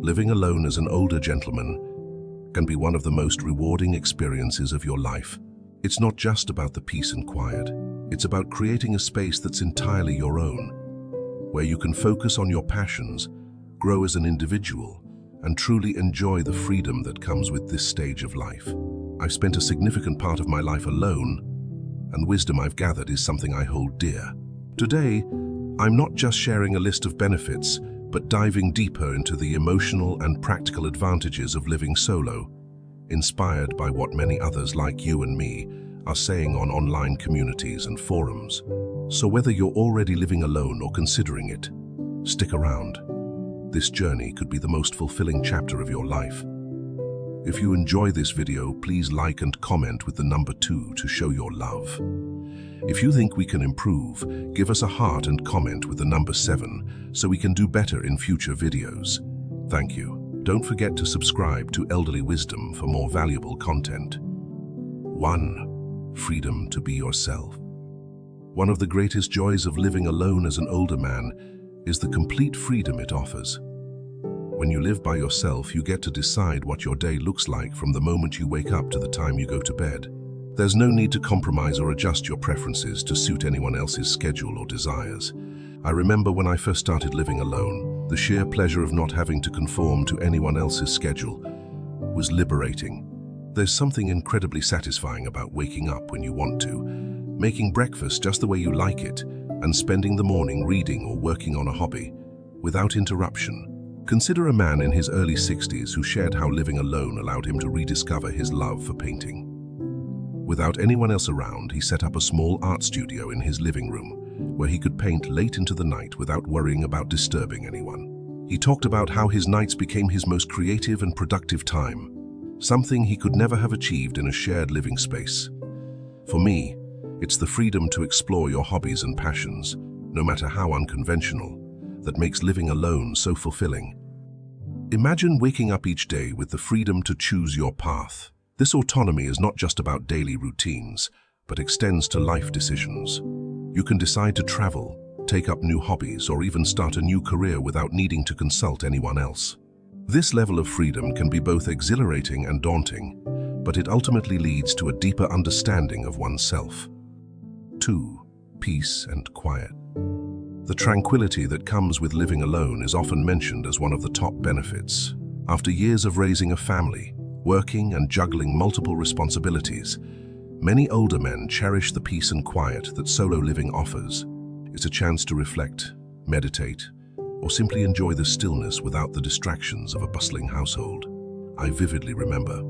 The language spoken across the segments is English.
Living alone as an older gentleman can be one of the most rewarding experiences of your life. It's not just about the peace and quiet. It's about creating a space that's entirely your own, where you can focus on your passions, grow as an individual, and truly enjoy the freedom that comes with this stage of life. I've spent a significant part of my life alone, and wisdom I've gathered is something I hold dear. Today, I'm not just sharing a list of benefits, but diving deeper into the emotional and practical advantages of living solo, inspired by what many others like you and me are saying on online communities and forums. So whether you're already living alone or considering it, stick around. This journey could be the most fulfilling chapter of your life. If you enjoy this video, please like and comment with the number 2 to show your love. If you think we can improve, give us a heart and comment with the number 7 so we can do better in future videos. Thank you. Don't forget to subscribe to Elderly Wisdom for more valuable content. 1. Freedom to be yourself. One of the greatest joys of living alone as an older man is the complete freedom it offers. When you live by yourself, you get to decide what your day looks like from the moment you wake up to the time you go to bed. There's no need to compromise or adjust your preferences to suit anyone else's schedule or desires. I remember when I first started living alone, the sheer pleasure of not having to conform to anyone else's schedule was liberating. There's something incredibly satisfying about waking up when you want to, making breakfast just the way you like it, and spending the morning reading or working on a hobby without interruption. Consider a man in his early 60s who shared how living alone allowed him to rediscover his love for painting. Without anyone else around, he set up a small art studio in his living room where he could paint late into the night without worrying about disturbing anyone. He talked about how his nights became his most creative and productive time, something he could never have achieved in a shared living space. For me, it's the freedom to explore your hobbies and passions, no matter how unconventional, that makes living alone so fulfilling. Imagine waking up each day with the freedom to choose your path. This autonomy is not just about daily routines, but extends to life decisions. You can decide to travel, take up new hobbies, or even start a new career without needing to consult anyone else. This level of freedom can be both exhilarating and daunting, but it ultimately leads to a deeper understanding of oneself. 2. Peace and quiet. The tranquility that comes with living alone is often mentioned as one of the top benefits. After years of raising a family, working and juggling multiple responsibilities, many older men cherish the peace and quiet that solo living offers. It's a chance to reflect, meditate, or simply enjoy the stillness without the distractions of a bustling household. I vividly remember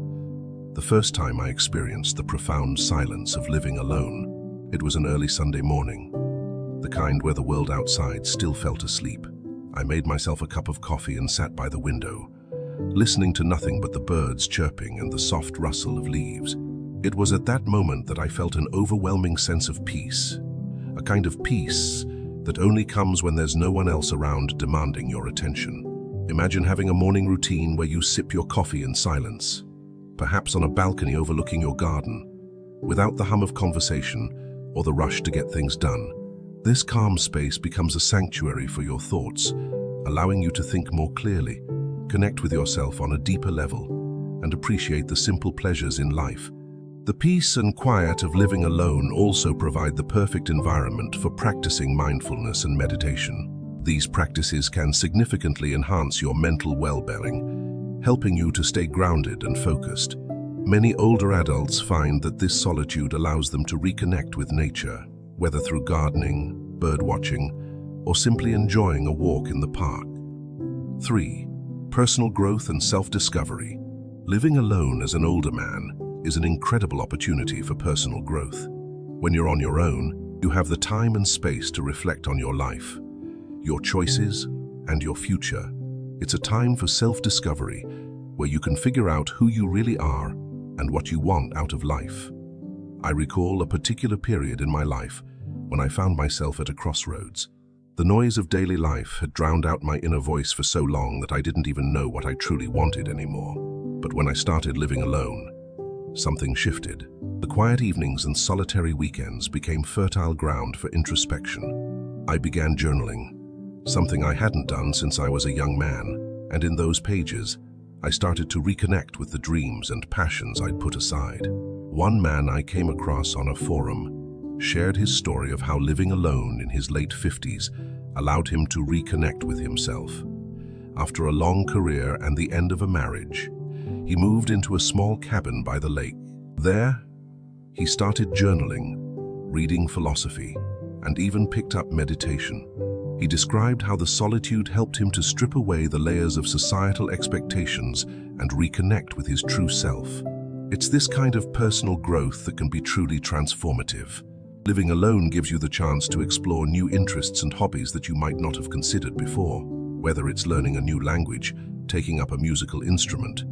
the first time I experienced the profound silence of living alone. It was an early Sunday morning, the kind where the world outside still felt asleep. I made myself a cup of coffee and sat by the window, listening to nothing but the birds chirping and the soft rustle of leaves. It was at that moment that I felt an overwhelming sense of peace, a kind of peace that only comes when there's no one else around demanding your attention. Imagine having a morning routine where you sip your coffee in silence, perhaps on a balcony overlooking your garden, without the hum of conversation or the rush to get things done. This calm space becomes a sanctuary for your thoughts, allowing you to think more clearly, connect with yourself on a deeper level, and appreciate the simple pleasures in life. The peace and quiet of living alone also provide the perfect environment for practicing mindfulness and meditation. These practices can significantly enhance your mental well-being, helping you to stay grounded and focused. Many older adults find that this solitude allows them to reconnect with nature, whether through gardening, birdwatching, or simply enjoying a walk in the park. 3. Personal growth and self-discovery. Living alone as an older man is an incredible opportunity for personal growth. When you're on your own, you have the time and space to reflect on your life, your choices, and your future. It's a time for self-discovery, where you can figure out who you really are and what you want out of life. I recall a particular period in my life when I found myself at a crossroads. The noise of daily life had drowned out my inner voice for so long that I didn't even know what I truly wanted anymore. But when I started living alone, something shifted. The quiet evenings and solitary weekends became fertile ground for introspection. I began journaling, something I hadn't done since I was a young man. And in those pages, I started to reconnect with the dreams and passions I'd put aside. One man I came across on a forum shared his story of how living alone in his late 50s allowed him to reconnect with himself. After a long career and the end of a marriage, he moved into a small cabin by the lake. There, he started journaling, reading philosophy, and even picked up meditation. He described how the solitude helped him to strip away the layers of societal expectations and reconnect with his true self. It's this kind of personal growth that can be truly transformative. Living alone gives you the chance to explore new interests and hobbies that you might not have considered before. Whether it's learning a new language, taking up a musical instrument,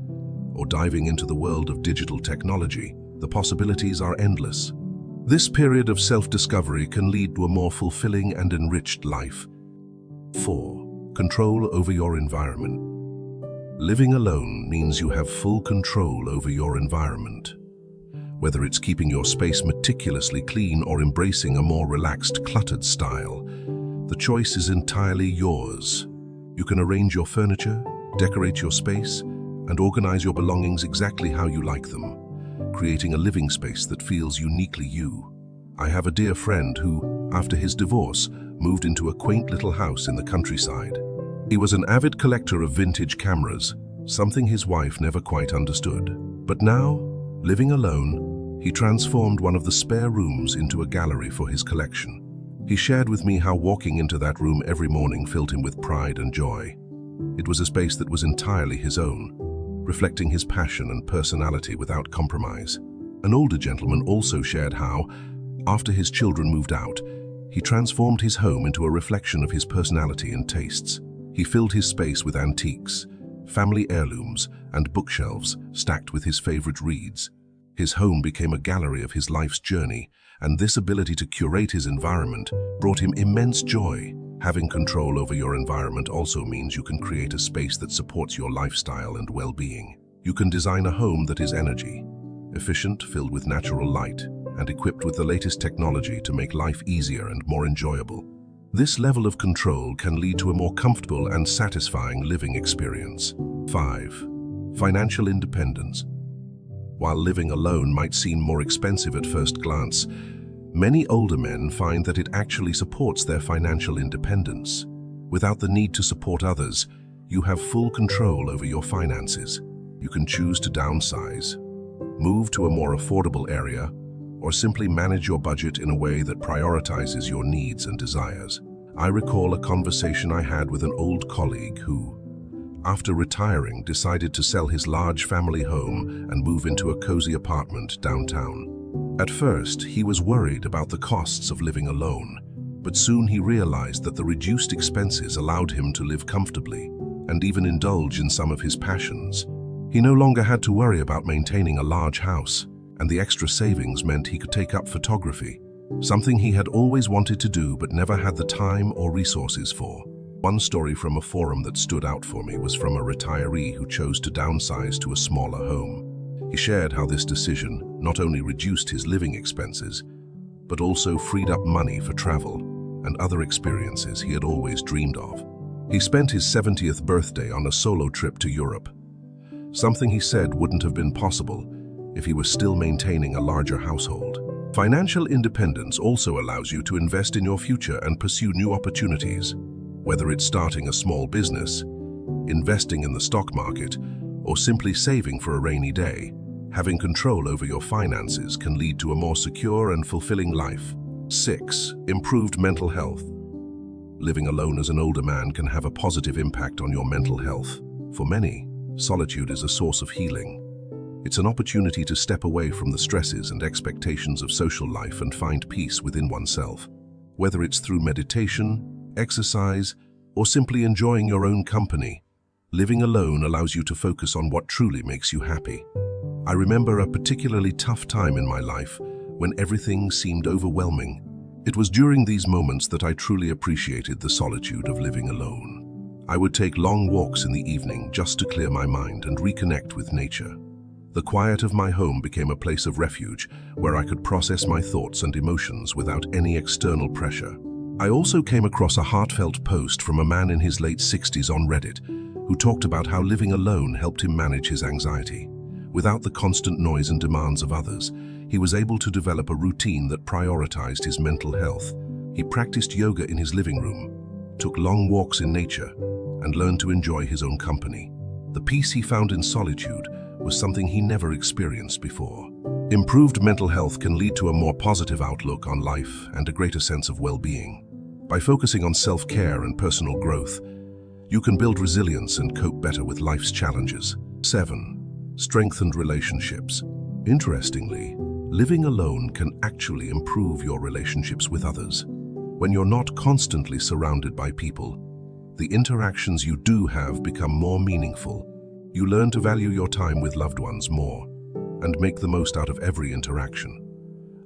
or diving into the world of digital technology, the possibilities are endless. This period of self-discovery can lead to a more fulfilling and enriched life. 4. Control over your environment. Living alone means you have full control over your environment. Whether it's keeping your space meticulously clean or embracing a more relaxed, cluttered style, the choice is entirely yours. You can arrange your furniture, decorate your space, and organize your belongings exactly how you like them, creating a living space that feels uniquely you. I have a dear friend who, after his divorce, moved into a quaint little house in the countryside. He was an avid collector of vintage cameras, something his wife never quite understood. But now, living alone, he transformed one of the spare rooms into a gallery for his collection. He shared with me how walking into that room every morning filled him with pride and joy. It was a space that was entirely his own, reflecting his passion and personality without compromise. An older gentleman also shared how, after his children moved out, he transformed his home into a reflection of his personality and tastes. He filled his space with antiques, family heirlooms, and bookshelves stacked with his favorite reads. His home became a gallery of his life's journey, and this ability to curate his environment brought him immense joy. Having control over your environment also means you can create a space that supports your lifestyle and well-being. You can design a home that is energy efficient, filled with natural light, and equipped with the latest technology to make life easier and more enjoyable. This level of control can lead to a more comfortable and satisfying living experience. 5. Financial independence. While living alone might seem more expensive at first glance, many older men find that it actually supports their financial independence. Without the need to support others, you have full control over your finances. You can choose to downsize, move to a more affordable area, or simply manage your budget in a way that prioritizes your needs and desires. I recall a conversation I had with an old colleague who, after retiring, decided to sell his large family home and move into a cozy apartment downtown. At first, he was worried about the costs of living alone, but soon he realized that the reduced expenses allowed him to live comfortably and even indulge in some of his passions. He no longer had to worry about maintaining a large house, and the extra savings meant he could take up photography, something he had always wanted to do but never had the time or resources for. One story from a forum that stood out for me was from a retiree who chose to downsize to a smaller home. He shared how this decision not only reduced his living expenses, but also freed up money for travel and other experiences he had always dreamed of. He spent his 70th birthday on a solo trip to Europe, something he said wouldn't have been possible if he was still maintaining a larger household. Financial independence also allows you to invest in your future and pursue new opportunities. Whether it's starting a small business, investing in the stock market, or simply saving for a rainy day, having control over your finances can lead to a more secure and fulfilling life. 6. Improved mental health. Living alone as an older man can have a positive impact on your mental health. For many, solitude is a source of healing. It's an opportunity to step away from the stresses and expectations of social life and find peace within oneself. Whether it's through meditation, exercise, or simply enjoying your own company, living alone allows you to focus on what truly makes you happy. I remember a particularly tough time in my life when everything seemed overwhelming. It was during these moments that I truly appreciated the solitude of living alone. I would take long walks in the evening just to clear my mind and reconnect with nature. The quiet of my home became a place of refuge where I could process my thoughts and emotions without any external pressure. I also came across a heartfelt post from a man in his late 60s on Reddit who talked about how living alone helped him manage his anxiety. Without the constant noise and demands of others, he was able to develop a routine that prioritized his mental health. He practiced yoga in his living room, took long walks in nature, and learned to enjoy his own company. The peace he found in solitude was something he never experienced before. Improved mental health can lead to a more positive outlook on life and a greater sense of well-being. By focusing on self-care and personal growth, you can build resilience and cope better with life's challenges. 7. Strengthened relationships. Interestingly, living alone can actually improve your relationships with others. When you're not constantly surrounded by people, the interactions you do have become more meaningful. You learn to value your time with loved ones more and make the most out of every interaction.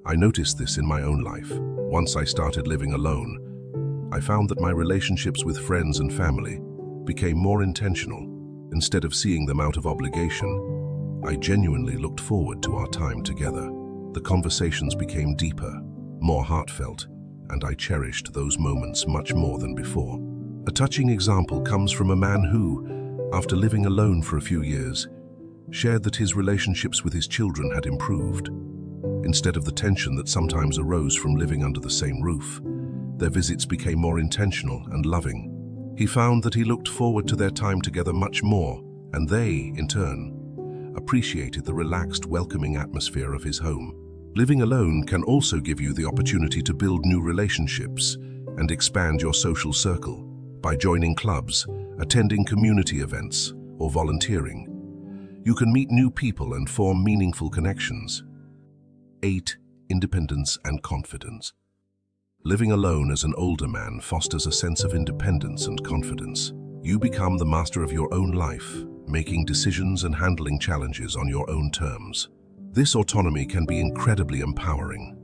I noticed this in my own life. Once I started living alone, I found that my relationships with friends and family became more intentional. Instead of seeing them out of obligation, I genuinely looked forward to our time together. The conversations became deeper, more heartfelt, and I cherished those moments much more than before. A touching example comes from a man who, after living alone for a few years, shared that his relationships with his children had improved. Instead of the tension that sometimes arose from living under the same roof, their visits became more intentional and loving. He found that he looked forward to their time together much more, and they, in turn, appreciated the relaxed, welcoming atmosphere of his home. Living alone can also give you the opportunity to build new relationships and expand your social circle. By joining clubs, attending community events, or volunteering, you can meet new people and form meaningful connections. 8. Independence and confidence. Living alone as an older man fosters a sense of independence and confidence. You become the master of your own life, making decisions and handling challenges on your own terms. This autonomy can be incredibly empowering,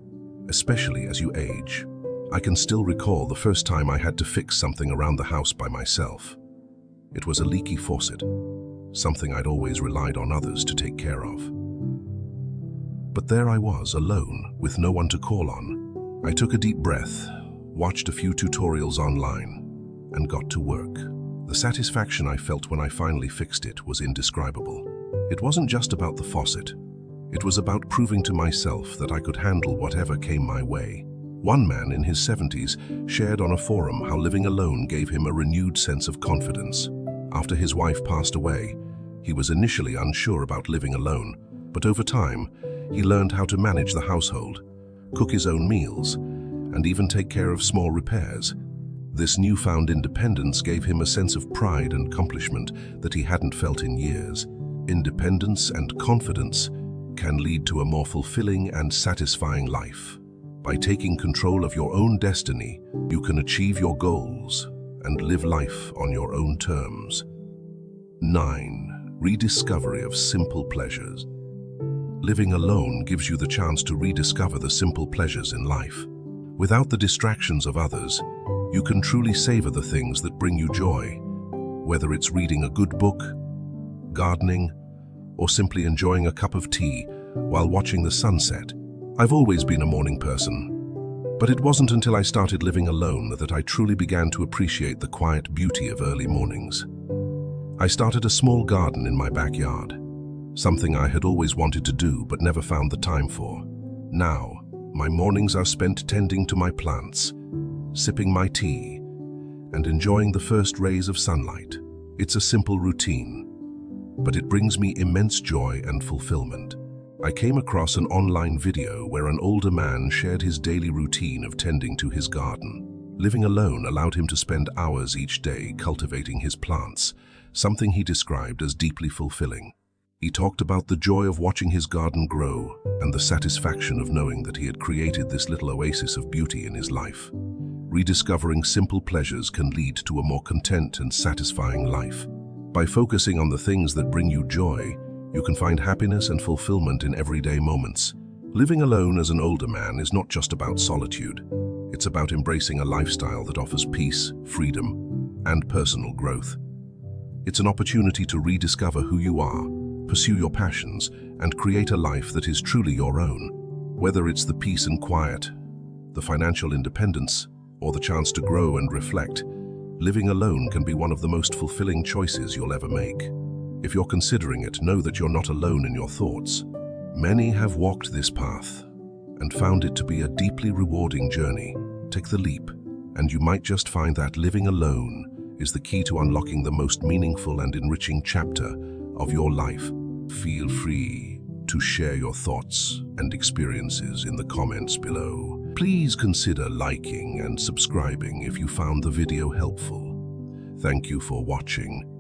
especially as you age. I can still recall the first time I had to fix something around the house by myself. It was a leaky faucet, something I'd always relied on others to take care of. But there I was, alone, with no one to call on. I took a deep breath, watched a few tutorials online, and got to work. The satisfaction I felt when I finally fixed it was indescribable. It wasn't just about the faucet. It was about proving to myself that I could handle whatever came my way. One man in his 70s shared on a forum how living alone gave him a renewed sense of confidence. After his wife passed away, he was initially unsure about living alone, but over time, he learned how to manage the household, cook his own meals, and even take care of small repairs. This newfound independence gave him a sense of pride and accomplishment that he hadn't felt in years. Independence and confidence can lead to a more fulfilling and satisfying life. By taking control of your own destiny, you can achieve your goals and live life on your own terms. 9. Rediscovery of simple pleasures. Living alone gives you the chance to rediscover the simple pleasures in life. Without the distractions of others, you can truly savor the things that bring you joy, whether it's reading a good book, gardening, or simply enjoying a cup of tea while watching the sunset. I've always been a morning person, but it wasn't until I started living alone that I truly began to appreciate the quiet beauty of early mornings. I started a small garden in my backyard, something I had always wanted to do but never found the time for. Now, my mornings are spent tending to my plants, sipping my tea, and enjoying the first rays of sunlight. It's a simple routine, but it brings me immense joy and fulfillment. I came across an online video where an older man shared his daily routine of tending to his garden. Living alone allowed him to spend hours each day cultivating his plants, something he described as deeply fulfilling. He talked about the joy of watching his garden grow and the satisfaction of knowing that he had created this little oasis of beauty in his life. Rediscovering simple pleasures can lead to a more content and satisfying life. By focusing on the things that bring you joy, you can find happiness and fulfillment in everyday moments. Living alone as an older man is not just about solitude. It's about embracing a lifestyle that offers peace, freedom, and personal growth. It's an opportunity to rediscover who you are, pursue your passions, and create a life that is truly your own. Whether it's the peace and quiet, the financial independence, or the chance to grow and reflect, Living alone can be one of the most fulfilling choices you'll ever make. If you're considering it, know that you're not alone in your thoughts. Many have walked this path and found it to be a deeply rewarding journey. Take the leap, and you might just find that living alone is the key to unlocking the most meaningful and enriching chapter of your life. Feel free to share your thoughts and experiences in the comments below. Please consider liking and subscribing if you found the video helpful. Thank you for watching.